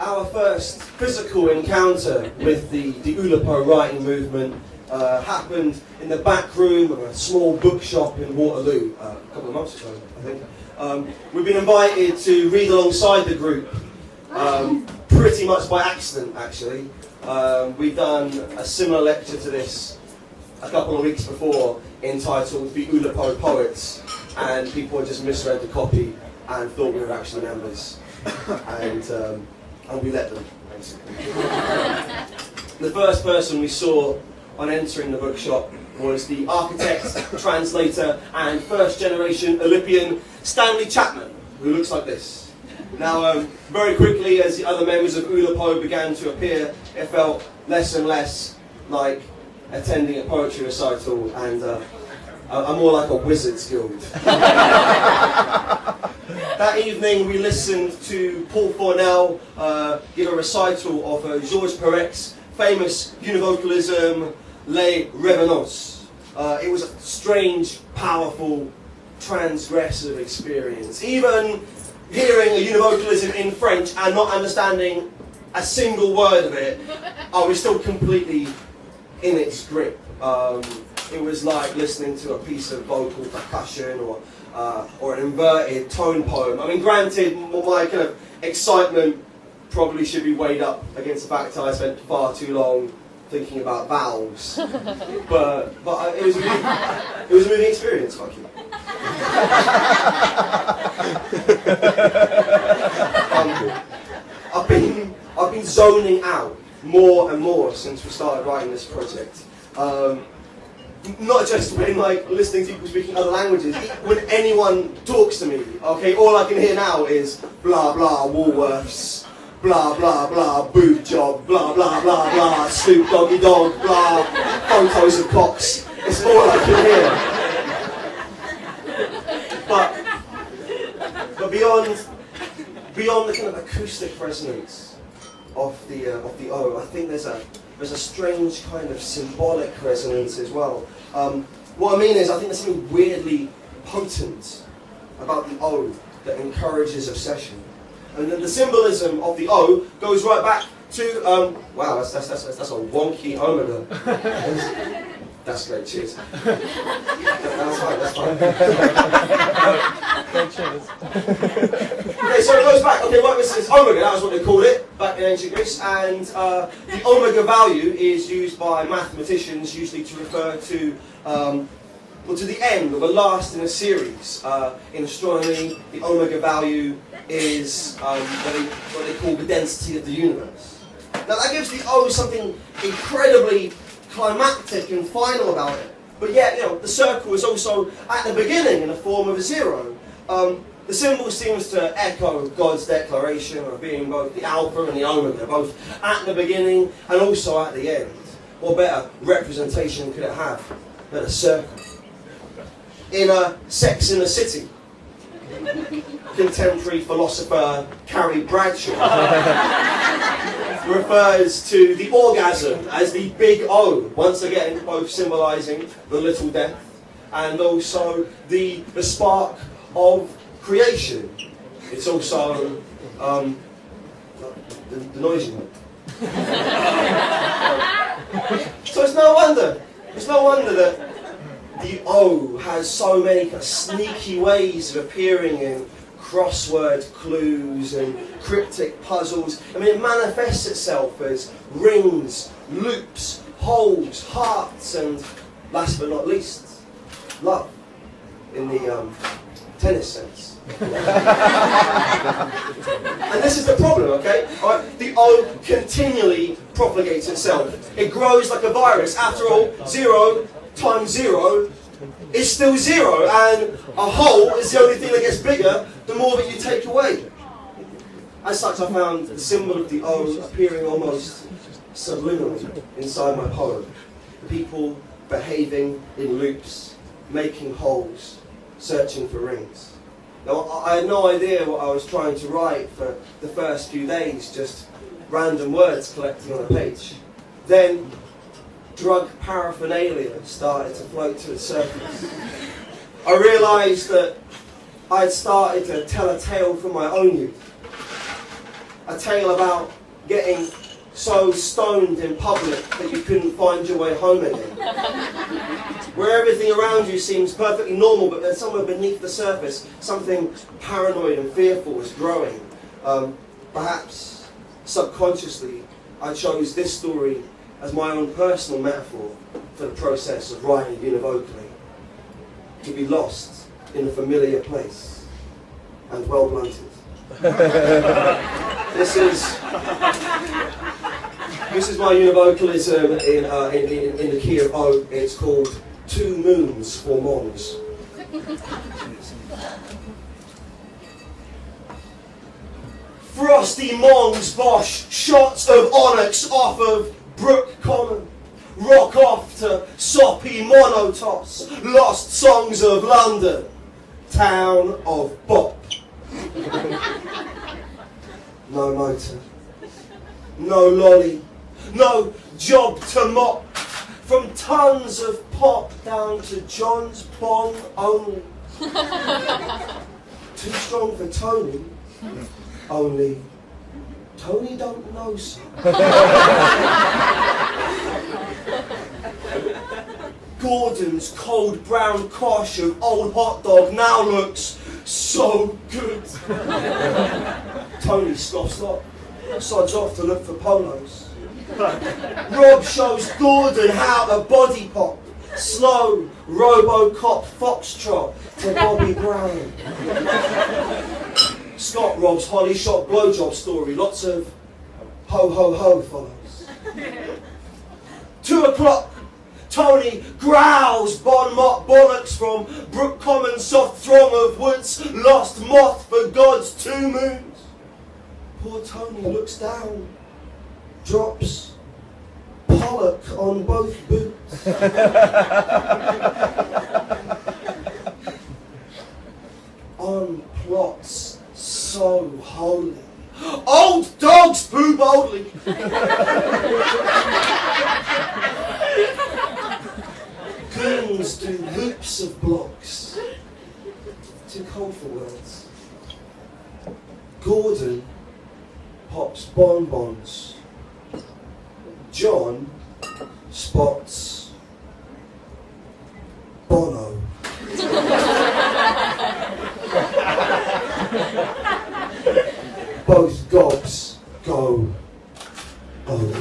Our first physical encounter with the Oulipo writing movement happened in the back room of a small bookshop in Waterloo a couple of months ago, I think. We've been invited to read alongside the group, pretty much by accident, actually. We've done a similar lecture to this a couple of weeks before, entitled The Oulipo Poets, and people had just misread the copy and thought we were actually members. And we let them, basically. The first person we saw on entering the bookshop was the architect, translator, and first-generation Olympian Stanley Chapman, who looks like this. Now, very quickly, as the other members of Oulipo began to appear, it felt less and less like attending a poetry recital and more like a wizard's guild. That evening we listened to Paul Fornell give a recital of Georges Perec's famous univocalism, Les Revenants. It was a strange, powerful, transgressive experience. Even hearing a univocalism in French and not understanding a single word of it, I was still completely in its grip. It was like listening to a piece of vocal percussion or an inverted tone poem. I mean, granted, my kind of excitement probably should be weighed up against the fact that I spent far too long thinking about vowels. but it was a moving experience, fuck you. I've been zoning out more and more since we started writing this project. Not just when listening to people speaking other languages, when anyone talks to me, okay, all I can hear now is blah blah Woolworths, blah blah blah boob job, blah blah blah blah Snoop Doggy Dog, blah photos of cocks. It's all I can hear. But beyond the kind of acoustic resonance of the O, I think there's a strange kind of symbolic resonance as well. What I mean is, I think there's something weirdly potent about the O that encourages obsession. And then the symbolism of the O goes right back to, wow, that's a wonky omega. That's great, cheers. That's fine. Cheers. Okay, so it goes back. Okay, what this is omega, that was what they called it back in ancient Greece, and the omega value is used by mathematicians usually to refer to to the end or the last in a series. In astronomy, the omega value is what they call the density of the universe. Now that gives the O something incredibly climactic and final about it, but yet, the circle is also at the beginning in the form of a zero. The symbol seems to echo God's declaration of being both the Alpha and the Omega, both at the beginning and also at the end. What better representation could it have than a circle? In Sex in the City, contemporary philosopher Carrie Bradshaw refers to the orgasm as the big O, once again both symbolising the little death and also the spark of creation. It's also the noisy one. So it's no wonder that the O has so many kind of sneaky ways of appearing in crossword clues and cryptic puzzles. I mean, it manifests itself as rings, loops, holes, hearts, and last but not least, love, in the tennis sense. And this is the problem, okay? The O continually propagates itself. It grows like a virus. After all, 0 times 0 is still 0, and a hole is the only thing that gets bigger the more that you take away. As such, I found the symbol of the O appearing almost subliminally inside my poem. People behaving in loops, making holes, searching for rings. Now, I had no idea what I was trying to write for the first few days, just random words collecting on a page. Then, drug paraphernalia started to float to the surface. I realised that I had started to tell a tale from my own youth. a tale about getting so stoned in public that you couldn't find your way home again. Where everything around you seems perfectly normal, but then somewhere beneath the surface, something paranoid and fearful is growing. Perhaps subconsciously, I chose this story as my own personal metaphor for the process of writing univocally. To be lost in a familiar place and well blunted. This is my univocalism in the key of O. It's called 2 Moons for Mongs. Frosty Mongs bosh, shots of onyx off of Brook Common. Rock off to soppy monotoss, lost songs of London, town of bop. No motor, no lolly, no job to mop. From tons of pop down to John's Pong only. Too strong for Tony, only Tony don't know so. Gordon's cold brown cosh of old hot dog now looks so good. Tony scoffs up, sods off to look for polos. Rob shows Gordon how to body pop, slow Robocop foxtrot to Bobby Brown. Scott Rob's Holly shot blowjob story, lots of ho ho ho follows. 2 o'clock. Tony growls bon mot bollocks from Brook Common soft throng of woods, lost moth for God's 2 moons. Poor Tony looks down, drops pollock on both boots. On plots so holy, old dogs poo boldly. Goons do loops of blocks. Too cold for words. Gordon pops bonbons. John spots Bono. Both gobs go. Oh.